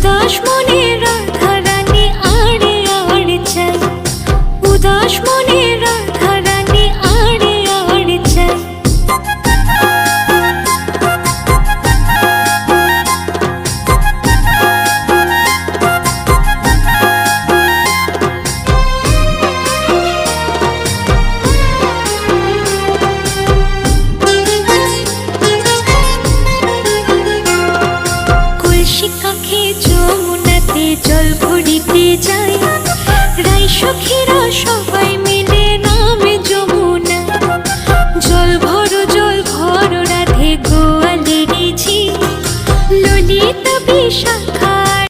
উদাস মনে রাধা রানী আড়ে আড়ে চাই, উদাস মনে রাধা রানী আড়ে আড়ে চাই। যমুনাতে জল ভরিতে যাই, রাই সখীরা সবাই